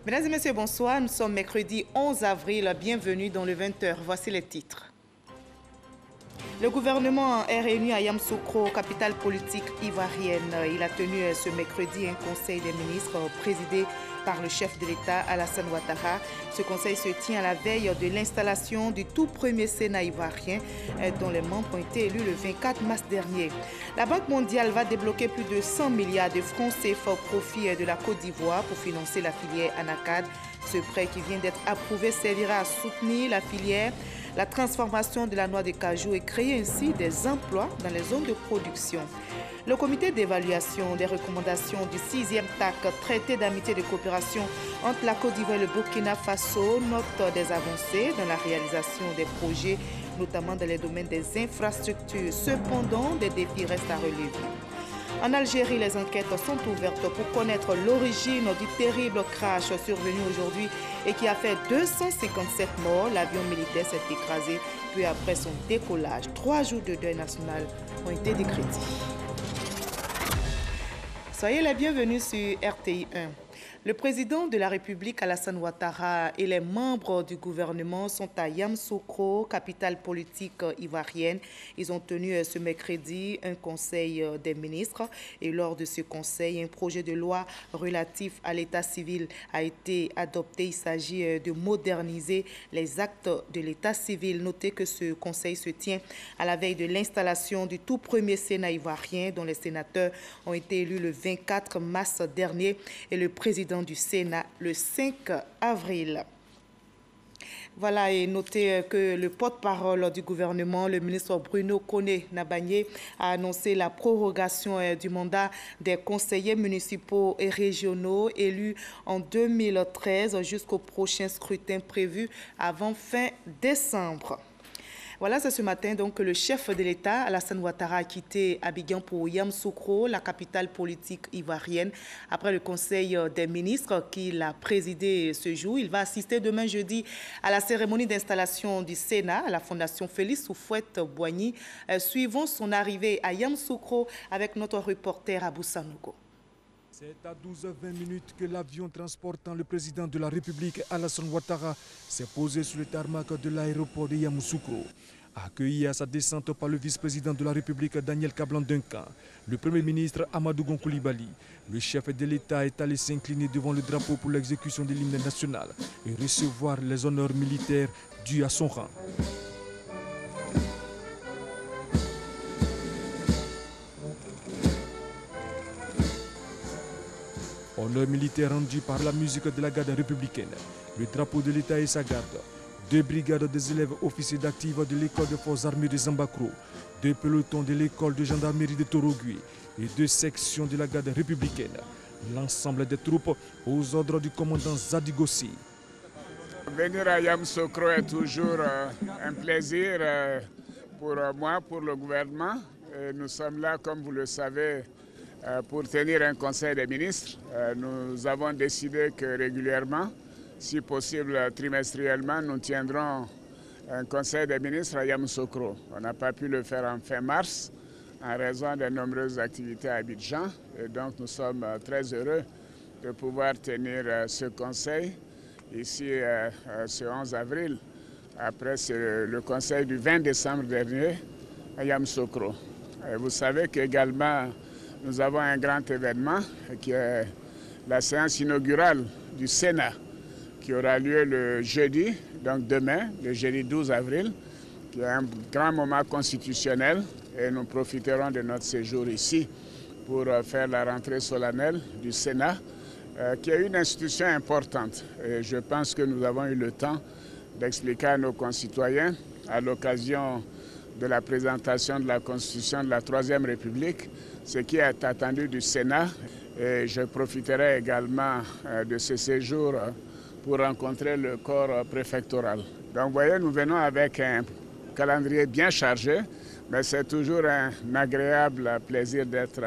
Mesdames et messieurs, bonsoir. Nous sommes mercredi 11 avril. Bienvenue dans le 20h. Voici les titres. Le gouvernement est réuni à Yamoussoukro, capitale politique ivoirienne. Il a tenu ce mercredi un conseil des ministres présidé par le chef de l'État, Alassane Ouattara. Ce conseil se tient à la veille de l'installation du tout premier Sénat ivoirien dont les membres ont été élus le 24 mars dernier. La Banque mondiale va débloquer plus de 100 milliards de francs CFA au profit de la Côte d'Ivoire pour financer la filière Anacad. Ce prêt qui vient d'être approuvé servira à soutenir la filière, la transformation de la noix de cajou et créer ainsi des emplois dans les zones de production. Le comité d'évaluation des recommandations du 6e TAC, traité d'amitié et de coopération entre la Côte d'Ivoire et le Burkina Faso, note des avancées dans la réalisation des projets, notamment dans les domaines des infrastructures. Cependant, des défis restent à relever. En Algérie, les enquêtes sont ouvertes pour connaître l'origine du terrible crash survenu aujourd'hui et qui a fait 257 morts. L'avion militaire s'est écrasé peu après son décollage. 3 jours de deuil national ont été décrétés. Soyez les bienvenus sur RTI 1. Le président de la République, Alassane Ouattara, et les membres du gouvernement sont à Yamoussoukro, capitale politique ivoirienne. Ils ont tenu ce mercredi un conseil des ministres. Et lors de ce conseil, un projet de loi relatif à l'état civil a été adopté. Il s'agit de moderniser les actes de l'état civil. Notez que ce conseil se tient à la veille de l'installation du tout premier Sénat ivoirien, dont les sénateurs ont été élus le 24 mars dernier et le président du Sénat le 5 avril. Voilà, et notez que le porte-parole du gouvernement, le ministre Bruno Koné-Nabagné, a annoncé la prorogation du mandat des conseillers municipaux et régionaux élus en 2013 jusqu'au prochain scrutin prévu avant fin décembre. Voilà, c'est ce matin donc que le chef de l'État, Alassane Ouattara, a quitté Abidjan pour Yamoussoukro, la capitale politique ivoirienne, après le conseil des ministres qu'il a présidé ce jour. Il va assister demain jeudi à la cérémonie d'installation du Sénat à la Fondation Félix Houphouët-Boigny. Suivons son arrivée à Yamoussoukro avec notre reporter Abou Sanogo. C'est à 12h20 que l'avion transportant le président de la République, Alassane Ouattara, s'est posé sur le tarmac de l'aéroport de Yamoussoukro. Accueilli à sa descente par le vice-président de la République, Daniel Kablan-Duncan, le premier ministre Amadou Gon Coulibaly, le chef de l'État est allé s'incliner devant le drapeau pour l'exécution de l'hymne national et recevoir les honneurs militaires dus à son rang. Honneur militaire rendu par la musique de la garde républicaine, le drapeau de l'État et sa garde, 2 brigades des élèves officiers d'actifs de l'école de forces armées de Zambakro, 2 pelotons de l'école de gendarmerie de Torogui et 2 sections de la garde républicaine. L'ensemble des troupes aux ordres du commandant Zadigossi. Venir à Yamoussoukro est toujours un plaisir pour moi, pour le gouvernement. Et nous sommes là, comme vous le savez, pour tenir un conseil des ministres. Nous avons décidé que régulièrement, si possible trimestriellement, nous tiendrons un conseil des ministres à Yamoussoukro. On n'a pas pu le faire en fin mars en raison de nombreuses activités à Abidjan. Et donc nous sommes très heureux de pouvoir tenir ce conseil ici ce 11 avril, après le conseil du 20 décembre dernier à Yamoussoukro. Et vous savez qu'également, nous avons un grand événement qui est la séance inaugurale du Sénat qui aura lieu le jeudi, donc demain, le jeudi 12 avril, qui est un grand moment constitutionnel et nous profiterons de notre séjour ici pour faire la rentrée solennelle du Sénat, qui est une institution importante. Et je pense que nous avons eu le temps d'expliquer à nos concitoyens, à l'occasion de la présentation de la Constitution de la Troisième République, ce qui est attendu du Sénat. Et je profiterai également de ce séjour pour rencontrer le corps préfectoral. Donc vous voyez, nous venons avec un calendrier bien chargé, mais c'est toujours un agréable plaisir d'être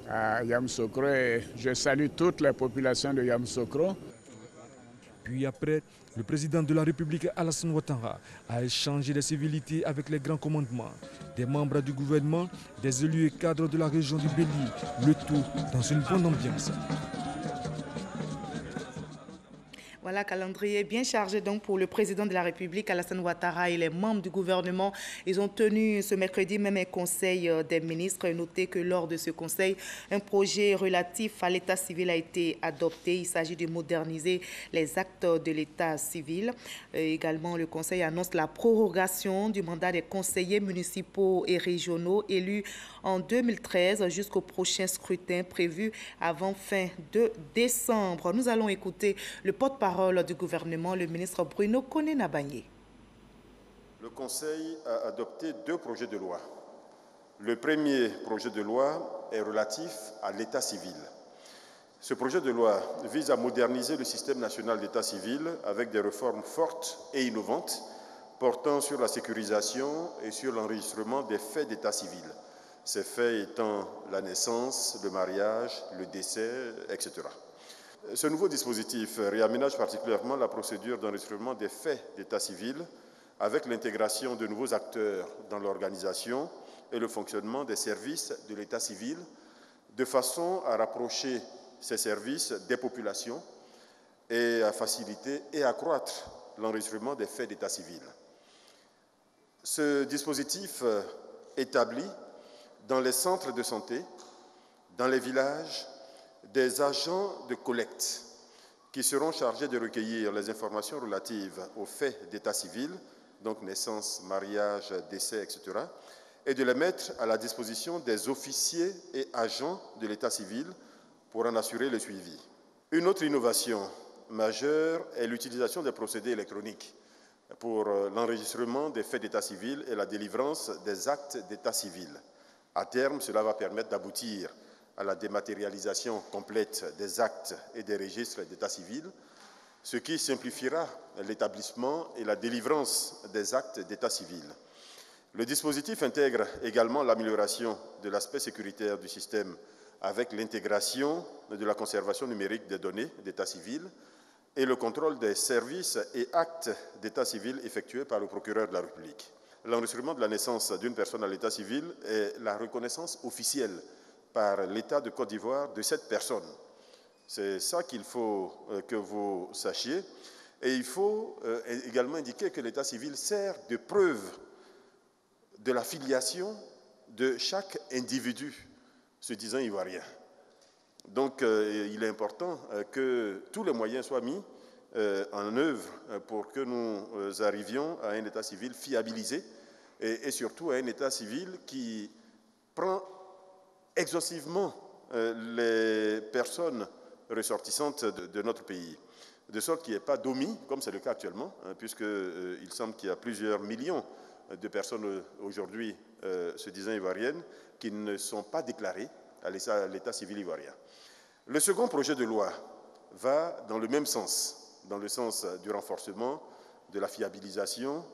à Yamoussoukro et je salue toutes les populations de Yamoussoukro. Puis après, le président de la République, Alassane Ouattara, a échangé des civilités avec les grands commandements, des membres du gouvernement, des élus et cadres de la région du Béli, le tout dans une bonne ambiance. Voilà, calendrier bien chargé donc pour le président de la République, Alassane Ouattara, et les membres du gouvernement. Ils ont tenu ce mercredi même un conseil des ministres. Notez que lors de ce conseil, un projet relatif à l'état civil a été adopté. Il s'agit de moderniser les actes de l'état civil. Également, le conseil annonce la prorogation du mandat des conseillers municipaux et régionaux élus en 2013 jusqu'au prochain scrutin prévu avant fin de décembre. Nous allons écouter le porte-parole du gouvernement, le ministre Bruno Koné-Nabagné. Le Conseil a adopté 2 projets de loi. Le premier projet de loi est relatif à l'état civil. Ce projet de loi vise à moderniser le système national d'état civil avec des réformes fortes et innovantes portant sur la sécurisation et sur l'enregistrement des faits d'état civil. Ces faits étant la naissance, le mariage, le décès, etc. Ce nouveau dispositif réaménage particulièrement la procédure d'enregistrement des faits d'état civil avec l'intégration de nouveaux acteurs dans l'organisation et le fonctionnement des services de l'état civil de façon à rapprocher ces services des populations et à faciliter et accroître l'enregistrement des faits d'état civil. Ce dispositif établit dans les centres de santé, dans les villages, des agents de collecte qui seront chargés de recueillir les informations relatives aux faits d'état civil, donc naissance, mariage, décès, etc., et de les mettre à la disposition des officiers et agents de l'état civil pour en assurer le suivi. Une autre innovation majeure est l'utilisation des procédés électroniques pour l'enregistrement des faits d'état civil et la délivrance des actes d'état civil. À terme, cela va permettre d'aboutir à la dématérialisation complète des actes et des registres d'état civil, ce qui simplifiera l'établissement et la délivrance des actes d'état civil. Le dispositif intègre également l'amélioration de l'aspect sécuritaire du système avec l'intégration de la conservation numérique des données d'état civil et le contrôle des services et actes d'état civil effectués par le procureur de la République. L'enregistrement de la naissance d'une personne à l'état civil est la reconnaissance officielle par l'État de Côte d'Ivoire de cette personne. C'est ça qu'il faut que vous sachiez. Et il faut également indiquer que l'état civil sert de preuve de la filiation de chaque individu se disant ivoirien. Donc, il est important que tous les moyens soient mis en œuvre pour que nous arrivions à un état civil fiabilisé et surtout à un état civil qui prend exhaustivement les personnes ressortissantes de notre pays, de sorte qu'il n'y ait pas d'omis, comme c'est le cas actuellement, puisqu'il semble qu'il y a plusieurs millions de personnes aujourd'hui se disant ivoiriennes qui ne sont pas déclarées à l'état civil ivoirien. Le second projet de loi va dans le même sens, dans le sens du renforcement, de la fiabilisation,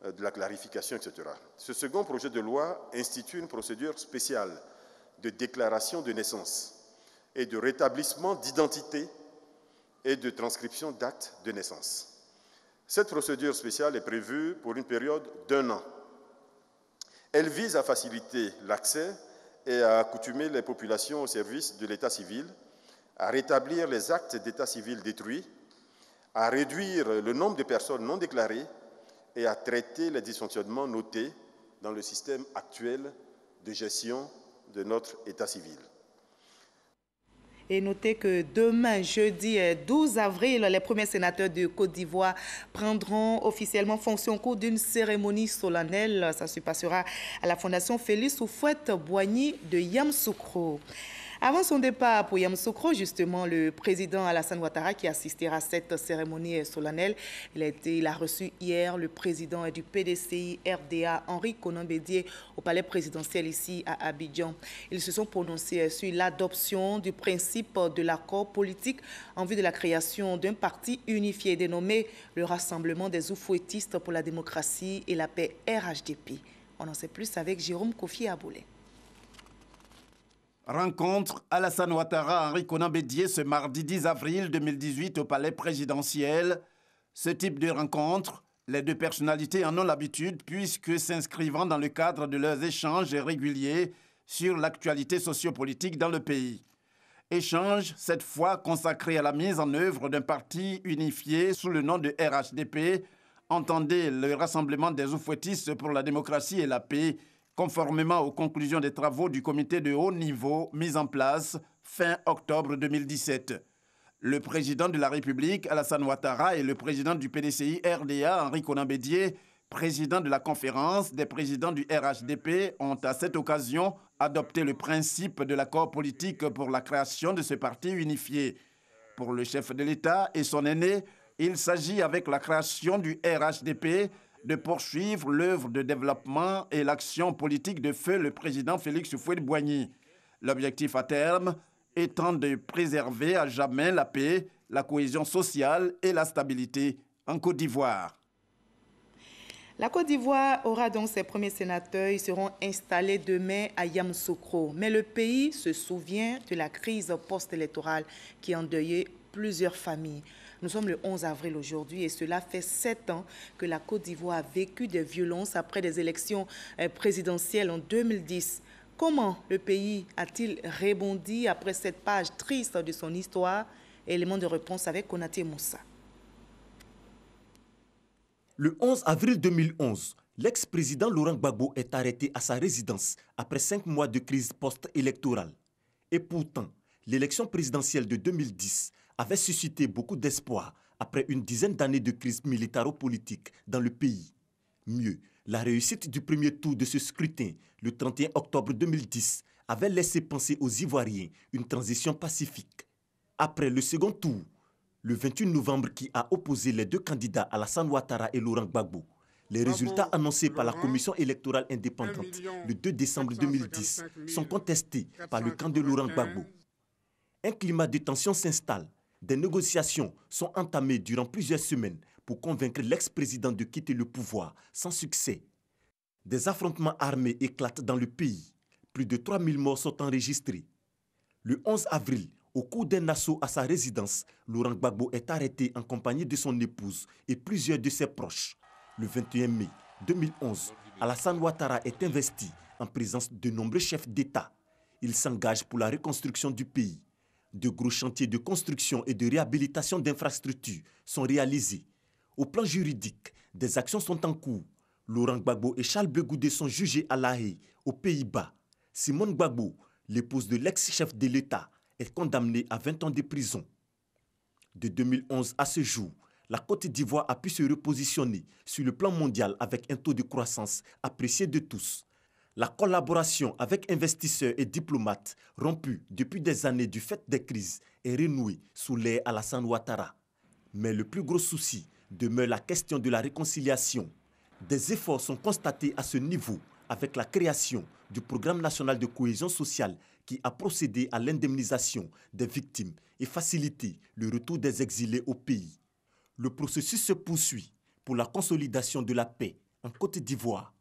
de la clarification, etc. Ce second projet de loi institue une procédure spéciale de déclaration de naissance et de rétablissement d'identité et de transcription d'actes de naissance. Cette procédure spéciale est prévue pour une période d'1 an. Elle vise à faciliter l'accès et à accoutumer les populations au service de l'état civil, à rétablir les actes d'état civil détruits, à réduire le nombre de personnes non déclarées et à traiter les dysfonctionnements notés dans le système actuel de gestion de notre état civil. Et notez que demain, jeudi 12 avril, les premiers sénateurs de Côte d'Ivoire prendront officiellement fonction au cours d'une cérémonie solennelle. Ça se passera à la Fondation Félix Houphouët-Boigny de Yamoussoukro. Avant son départ pour Yamoussoukro, justement, le président Alassane Ouattara qui assistera à cette cérémonie solennelle, il a reçu hier le président du PDCI RDA, Henri Konan Bédié, au palais présidentiel ici à Abidjan. Ils se sont prononcés sur l'adoption du principe de l'accord politique en vue de la création d'un parti unifié dénommé le Rassemblement des Oufouettistes pour la démocratie et la paix, RHDP. On en sait plus avec Jérôme Kofi Aboulé. Rencontre Alassane Ouattara, Henri Konan Bédié ce mardi 10 avril 2018 au palais présidentiel. Ce type de rencontre, les deux personnalités en ont l'habitude puisque s'inscrivant dans le cadre de leurs échanges réguliers sur l'actualité sociopolitique dans le pays. Échange, cette fois consacré à la mise en œuvre d'un parti unifié sous le nom de RHDP, entendez le Rassemblement des Oufouettistes pour la démocratie et la paix, conformément aux conclusions des travaux du comité de haut niveau mis en place fin octobre 2017. Le président de la République, Alassane Ouattara, et le président du PDCI RDA, Henri Konan Bédié, président de la conférence des présidents du RHDP, ont à cette occasion adopté le principe de l'accord politique pour la création de ce parti unifié. Pour le chef de l'État et son aîné, il s'agit avec la création du RHDP de poursuivre l'œuvre de développement et l'action politique de feu le président Félix Houphouët-Boigny. L'objectif à terme étant de préserver à jamais la paix, la cohésion sociale et la stabilité en Côte d'Ivoire. La Côte d'Ivoire aura donc ses premiers sénateurs. Ils seront installés demain à Yamoussoukro. Mais le pays se souvient de la crise post-électorale qui a endeuillé plusieurs familles. Nous sommes le 11 avril aujourd'hui et cela fait 7 ans que la Côte d'Ivoire a vécu des violences après des élections présidentielles en 2010. Comment le pays a-t-il rebondi après cette page triste de son histoire? Élément de réponse avec Konaté Moussa. Le 11 avril 2011, l'ex-président Laurent Gbagbo est arrêté à sa résidence après 5 mois de crise post-électorale. Et pourtant, l'élection présidentielle de 2010 avait suscité beaucoup d'espoir après une dizaine d'années de crise militaro-politique dans le pays. Mieux, la réussite du premier tour de ce scrutin, le 31 octobre 2010, avait laissé penser aux Ivoiriens une transition pacifique. Après le second tour, le 28 novembre qui a opposé les deux candidats Alassane Ouattara et Laurent Gbagbo, les résultats annoncés par la commission électorale indépendante le 2 décembre 2010 sont contestés par le camp de Laurent Gbagbo. Un climat de tension s'installe. Des négociations sont entamées durant plusieurs semaines pour convaincre l'ex-président de quitter le pouvoir sans succès. Des affrontements armés éclatent dans le pays. Plus de 3000 morts sont enregistrés. Le 11 avril, au cours d'un assaut à sa résidence, Laurent Gbagbo est arrêté en compagnie de son épouse et plusieurs de ses proches. Le 21 mai 2011, Alassane Ouattara est investi en présence de nombreux chefs d'État. Il s'engage pour la reconstruction du pays. De gros chantiers de construction et de réhabilitation d'infrastructures sont réalisés. Au plan juridique, des actions sont en cours. Laurent Gbagbo et Charles Blé Goudé sont jugés à La Haye, aux Pays-Bas. Simone Gbagbo, l'épouse de l'ex-chef de l'État, est condamnée à 20 ans de prison. De 2011 à ce jour, la Côte d'Ivoire a pu se repositionner sur le plan mondial avec un taux de croissance apprécié de tous. La collaboration avec investisseurs et diplomates, rompue depuis des années du fait des crises, est renouée sous l'ère Alassane Ouattara. Mais le plus gros souci demeure la question de la réconciliation. Des efforts sont constatés à ce niveau avec la création du Programme national de cohésion sociale qui a procédé à l'indemnisation des victimes et facilité le retour des exilés au pays. Le processus se poursuit pour la consolidation de la paix en Côte d'Ivoire.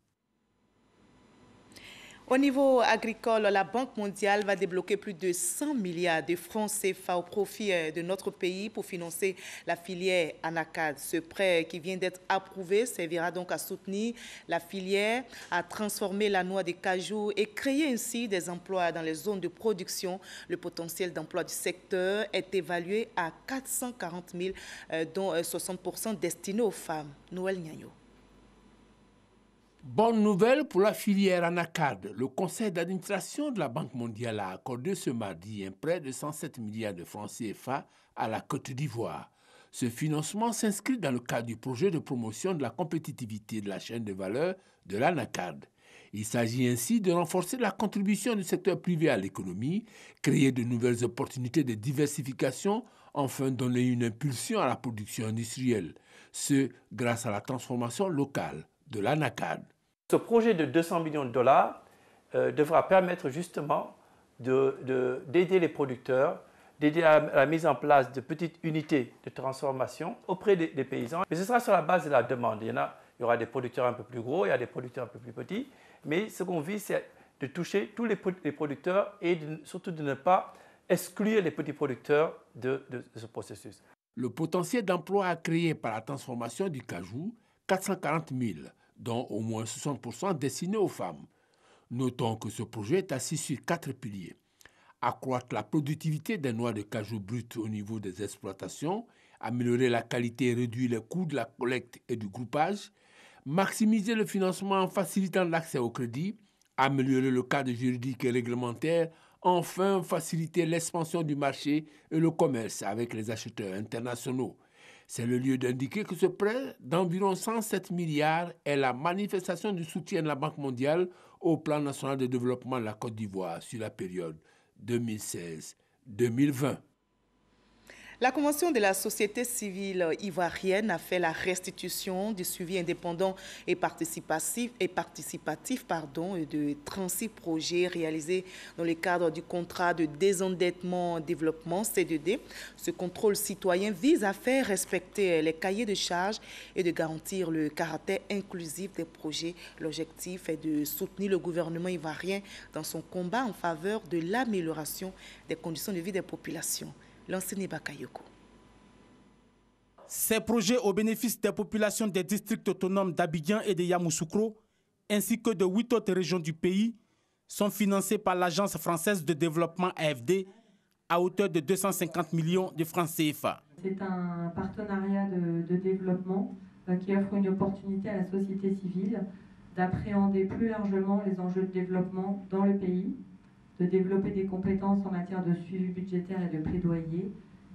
Au niveau agricole, la Banque mondiale va débloquer plus de 100 milliards de francs CFA au profit de notre pays pour financer la filière Anacad. Ce prêt qui vient d'être approuvé servira donc à soutenir la filière, à transformer la noix de cajou et créer ainsi des emplois dans les zones de production. Le potentiel d'emploi du secteur est évalué à 440 000, dont 60% destinés aux femmes. Noël Niagno. Bonne nouvelle pour la filière Anacad. Le conseil d'administration de la Banque mondiale a accordé ce mardi un prêt de 107 milliards de francs CFA à la Côte d'Ivoire. Ce financement s'inscrit dans le cadre du projet de promotion de la compétitivité de la chaîne de valeur de l'Anacad. Il s'agit ainsi de renforcer la contribution du secteur privé à l'économie, créer de nouvelles opportunités de diversification, enfin donner une impulsion à la production industrielle. Ce, grâce à la transformation locale de l'Anacad. Ce projet de 200 millions de dollars devra permettre justement d'aider les producteurs, d'aider à la mise en place de petites unités de transformation auprès des paysans. Mais ce sera sur la base de la demande. Il y aura des producteurs un peu plus gros, il y a des producteurs un peu plus petits. Mais ce qu'on vise, c'est de toucher tous les producteurs et surtout de ne pas exclure les petits producteurs de ce processus. Le potentiel d'emploi créé par la transformation du cajou, 440 000, dont au moins 60% destinés aux femmes. Notons que ce projet est assis sur 4 piliers. accroître la productivité des noix de cajou brutes au niveau des exploitations, améliorer la qualité et réduire les coûts de la collecte et du groupage, maximiser le financement en facilitant l'accès au crédit, améliorer le cadre juridique et réglementaire, enfin faciliter l'expansion du marché et le commerce avec les acheteurs internationaux. C'est le lieu d'indiquer que ce prêt d'environ 107 milliards est la manifestation du soutien de la Banque mondiale au plan national de développement de la Côte d'Ivoire sur la période 2016-2020. La Convention de la société civile ivoirienne a fait la restitution du suivi indépendant et participatif de 36 projets réalisés dans le cadre du contrat de désendettement-développement CDD. Ce contrôle citoyen vise à faire respecter les cahiers de charges et de garantir le caractère inclusif des projets. L'objectif est de soutenir le gouvernement ivoirien dans son combat en faveur de l'amélioration des conditions de vie des populations. L'enseigne Bakayoko. Ces projets au bénéfice des populations des districts autonomes d'Abidjan et de Yamoussoukro, ainsi que de 8 autres régions du pays, sont financés par l'Agence française de développement AFD à hauteur de 250 millions de francs CFA. C'est un partenariat de développement qui offre une opportunité à la société civile d'appréhender plus largement les enjeux de développement dans le pays, de développer des compétences en matière de suivi budgétaire et de plaidoyer,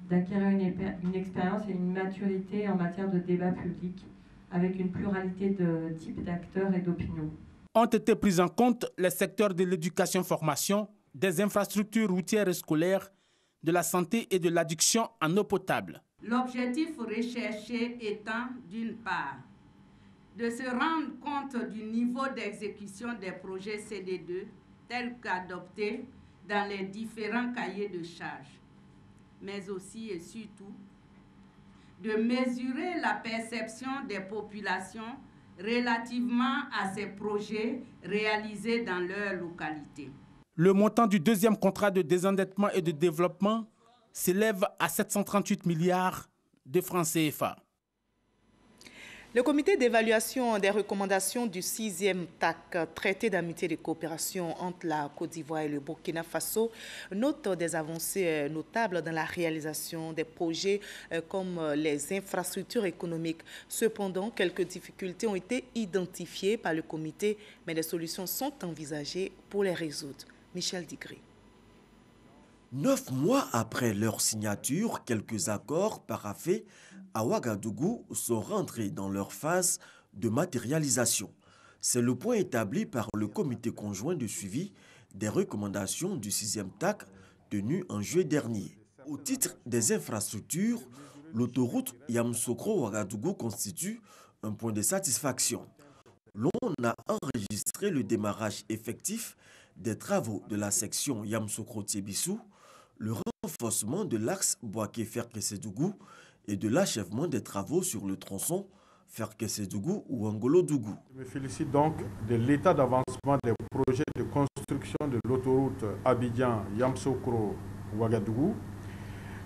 d'acquérir une expérience et une maturité en matière de débat public avec une pluralité de types d'acteurs et d'opinions. Ont été pris en compte les secteurs de l'éducation-formation, des infrastructures routières et scolaires, de la santé et de l'adduction en eau potable. L'objectif recherché étant, d'une part, de se rendre compte du niveau d'exécution des projets CD2 tels qu'adoptés dans les différents cahiers de charges, mais aussi et surtout de mesurer la perception des populations relativement à ces projets réalisés dans leur localité. Le montant du deuxième contrat de désendettement et de développement s'élève à 738 milliards de francs CFA. Le comité d'évaluation des recommandations du 6e TAC, traité d'amitié et de coopération entre la Côte d'Ivoire et le Burkina Faso, note des avancées notables dans la réalisation des projets comme les infrastructures économiques. Cependant, quelques difficultés ont été identifiées par le comité, mais des solutions sont envisagées pour les résoudre. Michel Digré. 9 mois après leur signature, quelques accords paraphés à Ouagadougou sont rentrés dans leur phase de matérialisation. C'est le point établi par le comité conjoint de suivi des recommandations du 6e TAC tenu en juillet dernier. Au titre des infrastructures, l'autoroute Yamoussoukro-Ouagadougou constitue un point de satisfaction. L'on a enregistré le démarrage effectif des travaux de la section Yamoussoukro-Tiébissou, le renforcement de l'axe Bouaké-Ferkessédougou et de l'achèvement des travaux sur le tronçon Ferkessédougou ou Angolo-Dougou. Je me félicite donc de l'état d'avancement des projets de construction de l'autoroute Abidjan-Yamoussoukro-Ouagadougou,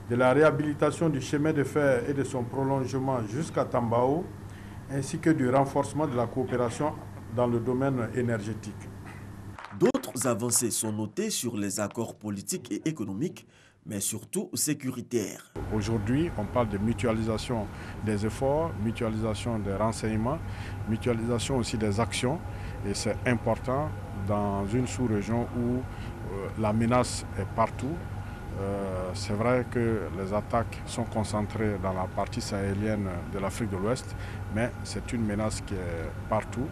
de la réhabilitation du chemin de fer et de son prolongement jusqu'à Tambao, ainsi que du renforcement de la coopération dans le domaine énergétique. D'autres avancées sont notées sur les accords politiques et économiques, mais surtout sécuritaires. Aujourd'hui, on parle de mutualisation des efforts, mutualisation des renseignements, mutualisation aussi des actions. Et c'est important dans une sous-région où la menace est partout. C'est vrai que les attaques sont concentrées dans la partie sahélienne de l'Afrique de l'Ouest, mais c'est une menace qui est partout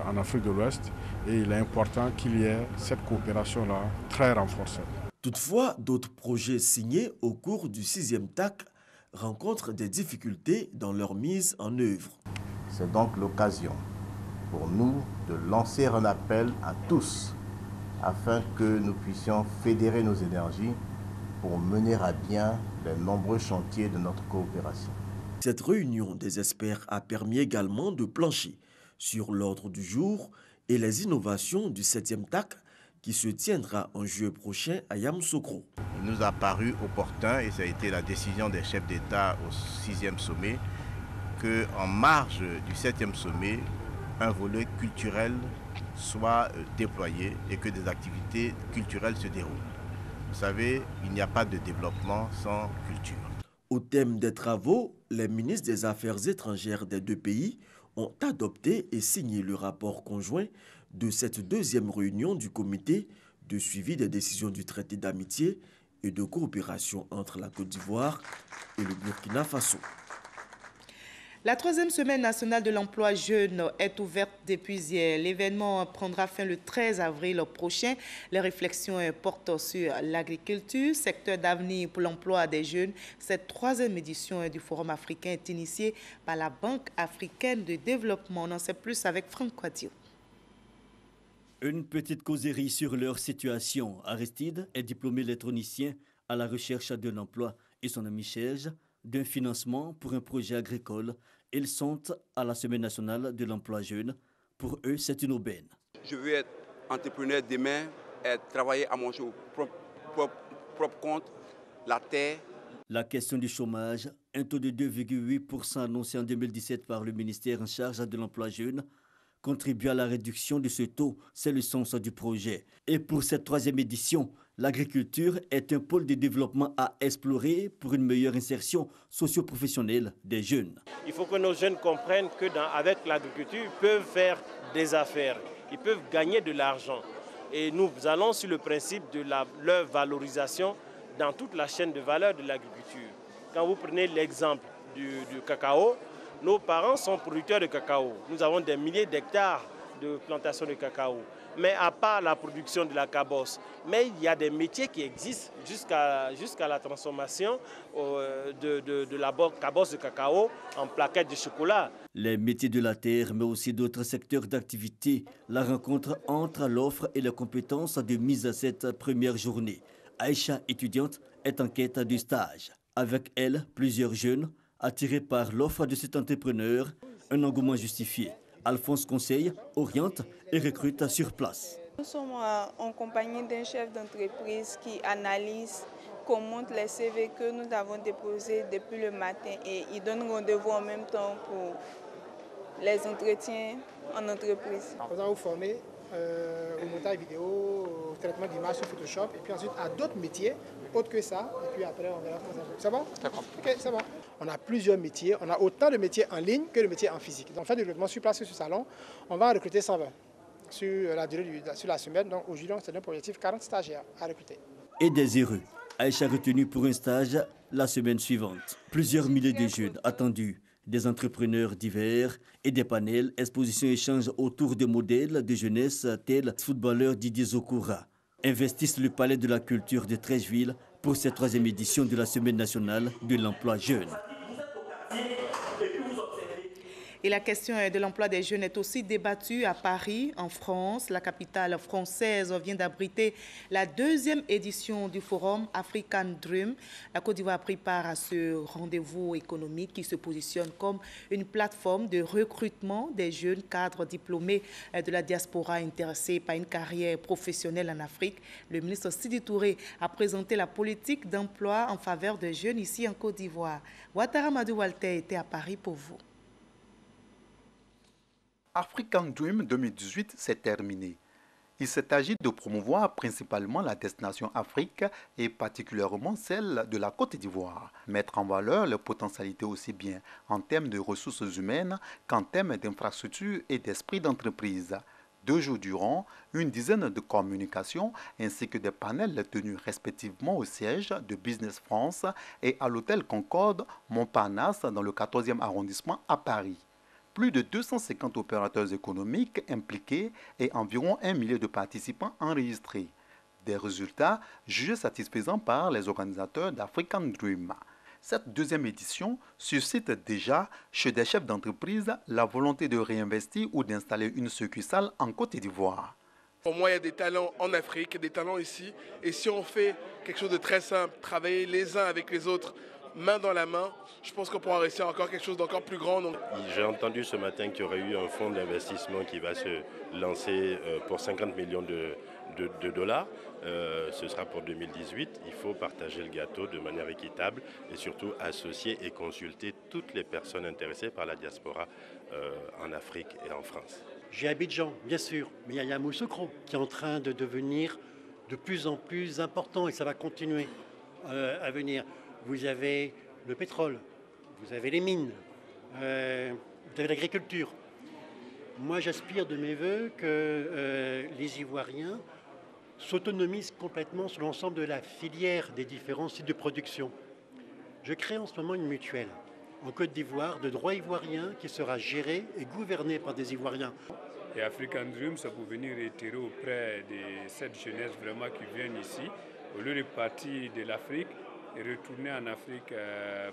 en Afrique de l'Ouest. Et il est important qu'il y ait cette coopération-là très renforcée. Toutefois, d'autres projets signés au cours du 6e TAC rencontrent des difficultés dans leur mise en œuvre. C'est donc l'occasion pour nous de lancer un appel à tous afin que nous puissions fédérer nos énergies pour mener à bien les nombreux chantiers de notre coopération. Cette réunion des experts a permis également de plancher sur l'ordre du jour et les innovations du 7e TAC qui se tiendra en juillet prochain à Yamoussoukro. Il nous a paru opportun, et ça a été la décision des chefs d'État au 6e sommet, qu'en marge du 7e sommet, un volet culturel soit déployé et que des activités culturelles se déroulent. Vous savez, il n'y a pas de développement sans culture. Au thème des travaux, les ministres des Affaires étrangères des deux pays ont adopté et signé le rapport conjoint de cette deuxième réunion du comité de suivi des décisions du traité d'amitié et de coopération entre la Côte d'Ivoire et le Burkina Faso. La troisième semaine nationale de l'emploi jeune est ouverte depuis hier. L'événement prendra fin le 13 avril prochain. Les réflexions portent sur l'agriculture, secteur d'avenir pour l'emploi des jeunes. Cette troisième édition du Forum africain est initiée par la Banque africaine de développement. On en sait plus avec Franck Quadio. Une petite causerie sur leur situation. Aristide est diplômé électronicien à la recherche de l'emploi et son ami Serge d'un financement pour un projet agricole. Ils sont à la Semaine nationale de l'emploi jeune. Pour eux, c'est une aubaine. Je veux être entrepreneur demain, travailler à mon propre compte, la terre. La question du chômage, un taux de 2,8% annoncé en 2017 par le ministère en charge de l'emploi jeune, contribue à la réduction de ce taux, c'est le sens du projet. Et pour cette troisième édition, l'agriculture est un pôle de développement à explorer pour une meilleure insertion socio-professionnelle des jeunes. Il faut que nos jeunes comprennent qu'avec l'agriculture, ils peuvent faire des affaires, ils peuvent gagner de l'argent. Et nous allons sur le principe de leur valorisation dans toute la chaîne de valeur de l'agriculture. Quand vous prenez l'exemple du cacao, nos parents sont producteurs de cacao. Nous avons des milliers d'hectares de plantations de cacao. Mais à part la production de la cabosse, mais il y a des métiers qui existent jusqu'à la transformation de la cabosse de cacao en plaquettes de chocolat. Les métiers de la terre, mais aussi d'autres secteurs d'activité, la rencontre entre l'offre et les compétences de mise à cette première journée. Aïcha, étudiante, est en quête de stage. Avec elle, plusieurs jeunes, attirés par l'offre de cet entrepreneur, un engouement justifié. Alphonse conseille, oriente et recrute sur place. Nous sommes en compagnie d'un chef d'entreprise qui analyse, commente les CV que nous avons déposés depuis le matin et il donne rendez-vous en même temps pour les entretiens en entreprise. Nous allons vous former au montage vidéo, au traitement d'images sur Photoshop et puis ensuite à d'autres métiers autres que ça. Et puis après, on verra comment ça va. Ça va? D'accord. Ok, ça va. On a plusieurs métiers. On a autant de métiers en ligne que de métiers en physique. Donc, on fait du recrutement sur place, sur ce salon. On va en recruter 120 sur la durée sur la semaine. Donc, aujourd'hui, c'est notre objectif 40 stagiaires à recruter. Et désireux. Aïcha retenu pour un stage la semaine suivante. Plusieurs milliers de jeunes attendus, des entrepreneurs divers et des panels, expositions et échanges autour de modèles de jeunesse tels footballeur Didier Zokora, investissent le Palais de la Culture de Treichville pour cette troisième édition de la Semaine nationale de l'emploi jeune. Et la question de l'emploi des jeunes est aussi débattue à Paris, en France. La capitale française vient d'abriter la deuxième édition du Forum African Dream. La Côte d'Ivoire a pris part à ce rendez-vous économique qui se positionne comme une plateforme de recrutement des jeunes cadres diplômés de la diaspora intéressés par une carrière professionnelle en Afrique. Le ministre Sidi Touré a présenté la politique d'emploi en faveur des jeunes ici en Côte d'Ivoire. Ouattara Madou Walter était à Paris pour vous. African Dream 2018 s'est terminé. Il s'est agi de promouvoir principalement la destination Afrique et particulièrement celle de la Côte d'Ivoire. Mettre en valeur les potentialités aussi bien en termes de ressources humaines qu'en termes d'infrastructures et d'esprit d'entreprise. 2 jours durant, une dizaine de communications ainsi que des panels tenus respectivement au siège de Business France et à l'hôtel Concorde Montparnasse dans le 14e arrondissement à Paris. Plus de 250 opérateurs économiques impliqués et environ 1 millier de participants enregistrés. Des résultats jugés satisfaisants par les organisateurs d'African Dream. Cette deuxième édition suscite déjà chez des chefs d'entreprise la volonté de réinvestir ou d'installer une succursale en Côte d'Ivoire. Pour moi, il y a des talents en Afrique, des talents ici. Et si on fait quelque chose de très simple, travailler les uns avec les autres, main dans la main, je pense qu'on pourra réussir encore quelque chose d'encore plus grand. J'ai entendu ce matin qu'il y aurait eu un fonds d'investissement qui va se lancer pour 50 millions de dollars. Ce sera pour 2018. Il faut partager le gâteau de manière équitable et surtout associer et consulter toutes les personnes intéressées par la diaspora en Afrique et en France. J'ai Abidjan, bien sûr, mais il y a Yamoussoukro qui est en train de devenir de plus en plus important et ça va continuer à venir. Vous avez le pétrole, vous avez les mines, vous avez l'agriculture. Moi, j'aspire de mes voeux que les Ivoiriens s'autonomisent complètement sur l'ensemble de la filière des différents sites de production. Je crée en ce moment une mutuelle en Côte d'Ivoire de droit ivoirien qui sera gérée et gouvernée par des Ivoiriens. Et African Dream, c'est pour venir réitérer auprès de cette jeunesse vraiment qui vient ici, au lieu de partir de l'Afrique et retourner en Afrique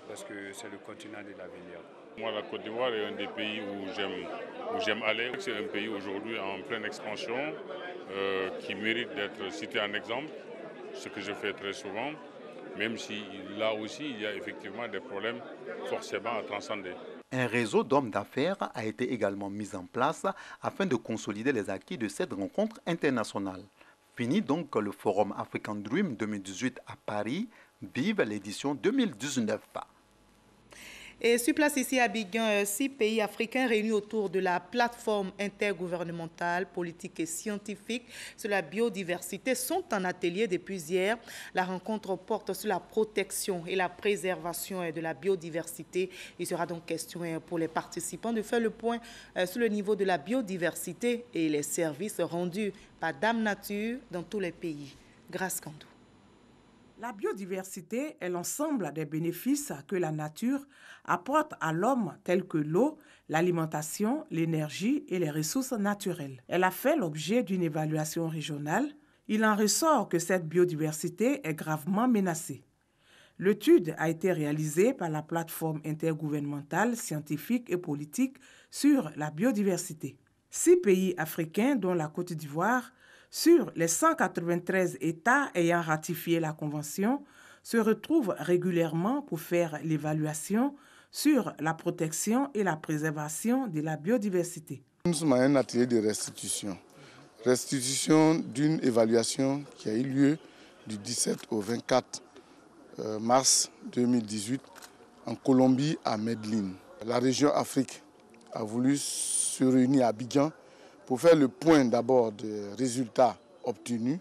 parce que c'est le continent de l'avenir. Moi, la Côte d'Ivoire est un des pays où j'aime aller. C'est un pays aujourd'hui en pleine expansion qui mérite d'être cité en exemple, ce que je fais très souvent, même si là aussi il y a effectivement des problèmes forcément à transcender. Un réseau d'hommes d'affaires a été également mis en place afin de consolider les acquis de cette rencontre internationale. Fini donc le Forum African Dream 2018 à Paris, vive l'édition 2019. Et sur place ici à Abidjan, 6 pays africains réunis autour de la plateforme intergouvernementale, politique et scientifique sur la biodiversité sont en atelier depuis hier. La rencontre porte sur la protection et la préservation de la biodiversité. Il sera donc question pour les participants de faire le point sur le niveau de la biodiversité et les services rendus par Dame Nature dans tous les pays. Grâce Kandou. La biodiversité est l'ensemble des bénéfices que la nature apporte à l'homme tels que l'eau, l'alimentation, l'énergie et les ressources naturelles. Elle a fait l'objet d'une évaluation régionale. Il en ressort que cette biodiversité est gravement menacée. L'étude a été réalisée par la plateforme intergouvernementale, scientifique et politique sur la biodiversité. 6 pays africains, dont la Côte d'Ivoire, sur les 193 États ayant ratifié la Convention, se retrouvent régulièrement pour faire l'évaluation sur la protection et la préservation de la biodiversité. Nous sommes à un atelier de restitution. Restitution d'une évaluation qui a eu lieu du 17 au 24 mars 2018 en Colombie, à Medellín. La région Afrique a voulu se réunir à Abidjan pour faire le point d'abord des résultats obtenus,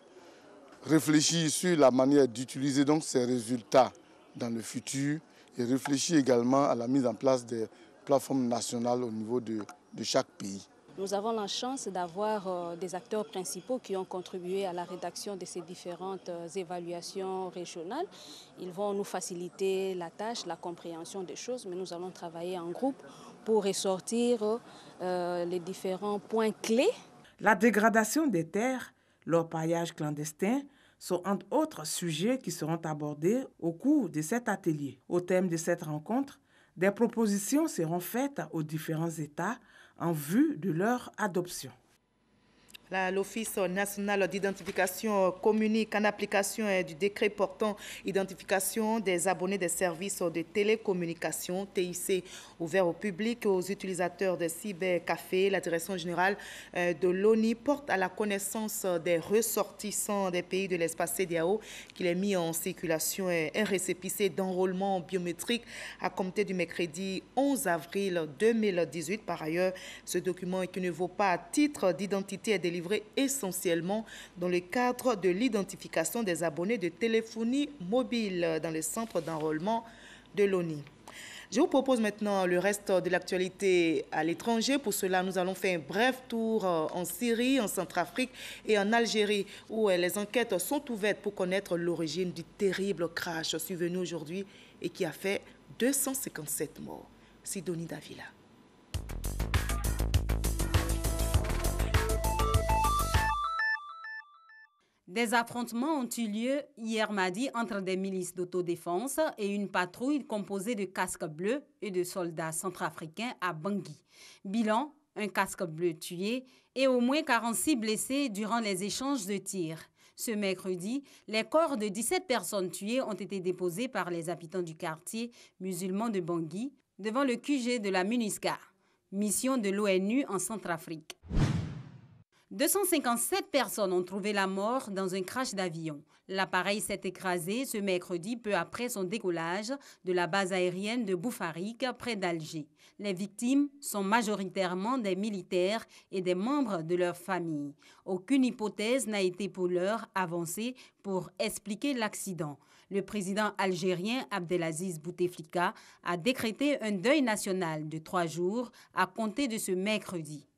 réfléchir sur la manière d'utiliser donc ces résultats dans le futur et réfléchir également à la mise en place des plateformes nationales au niveau de chaque pays. Nous avons la chance d'avoir des acteurs principaux qui ont contribué à la rédaction de ces différentes évaluations régionales. Ils vont nous faciliter la tâche, la compréhension des choses, mais nous allons travailler en groupe pour ressortir les différents points clés. La dégradation des terres, l'orpaillage clandestin sont entre autres sujets qui seront abordés au cours de cet atelier. Au thème de cette rencontre, des propositions seront faites aux différents États en vue de leur adoption. L'Office national d'identification communique en application du décret portant identification des abonnés des services de télécommunication, TIC, ouvert au public et aux utilisateurs de cybercafés. La direction générale de l'ONU porte à la connaissance des ressortissants des pays de l'espace CEDEAO qu'il est mis en circulation un récépissé d'enrôlement biométrique à compter du mercredi 11 avril 2018. Par ailleurs, ce document qui ne vaut pas à titre d'identité est délivré essentiellement dans le cadre de l'identification des abonnés de téléphonie mobile dans les centres d'enrôlement de l'ONU. Je vous propose maintenant le reste de l'actualité à l'étranger. Pour cela, nous allons faire un bref tour en Syrie, en Centrafrique et en Algérie, où les enquêtes sont ouvertes pour connaître l'origine du terrible crash survenu aujourd'hui et qui a fait 257 morts. Sidonie Davila. Des affrontements ont eu lieu hier mardi entre des milices d'autodéfense et une patrouille composée de casques bleus et de soldats centrafricains à Bangui. Bilan, un casque bleu tué et au moins 46 blessés durant les échanges de tirs. Ce mercredi, les corps de 17 personnes tuées ont été déposés par les habitants du quartier musulman de Bangui devant le QG de la MINUSCA, mission de l'ONU en Centrafrique. 257 personnes ont trouvé la mort dans un crash d'avion. L'appareil s'est écrasé ce mercredi peu après son décollage de la base aérienne de Boufarik, près d'Alger. Les victimes sont majoritairement des militaires et des membres de leur famille. Aucune hypothèse n'a été pour l'heure avancée pour expliquer l'accident. Le président algérien Abdelaziz Bouteflika a décrété un deuil national de 3 jours à compter de ce mercredi.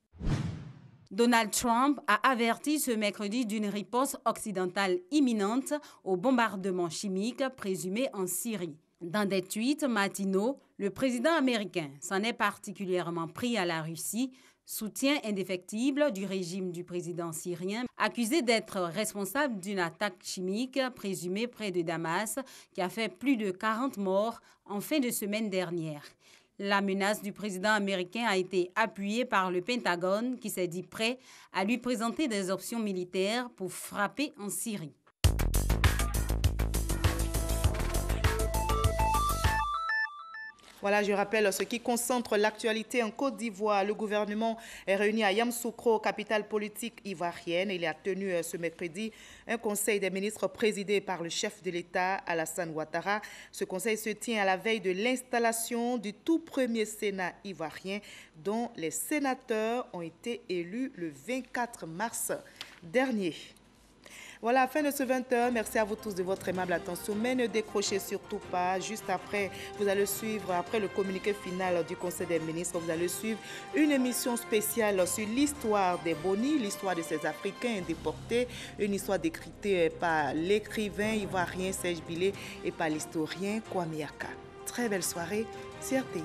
Donald Trump a averti ce mercredi d'une riposte occidentale imminente aux bombardements chimiques présumés en Syrie. Dans des tweets matinaux, le président américain s'en est particulièrement pris à la Russie, soutien indéfectible du régime du président syrien, accusé d'être responsable d'une attaque chimique présumée près de Damas qui a fait plus de 40 morts en fin de semaine dernière. La menace du président américain a été appuyée par le Pentagone qui s'est dit prêt à lui présenter des options militaires pour frapper en Syrie. Voilà, je rappelle ce qui concentre l'actualité en Côte d'Ivoire. Le gouvernement est réuni à Yamoussoukro, capitale politique ivoirienne. Il a tenu ce mercredi un conseil des ministres présidé par le chef de l'État, Alassane Ouattara. Ce conseil se tient à la veille de l'installation du tout premier Sénat ivoirien, dont les sénateurs ont été élus le 24 mars dernier. Voilà, fin de ce 20h. Merci à vous tous de votre aimable attention. Mais ne décrochez surtout pas. Juste après, vous allez suivre, après le communiqué final du Conseil des ministres, vous allez suivre une émission spéciale sur l'histoire des Boni, l'histoire de ces Africains déportés, une histoire décrite par l'écrivain ivoirien Serge Bilé et par l'historien Kwame Yaka. Très belle soirée sur RTI1.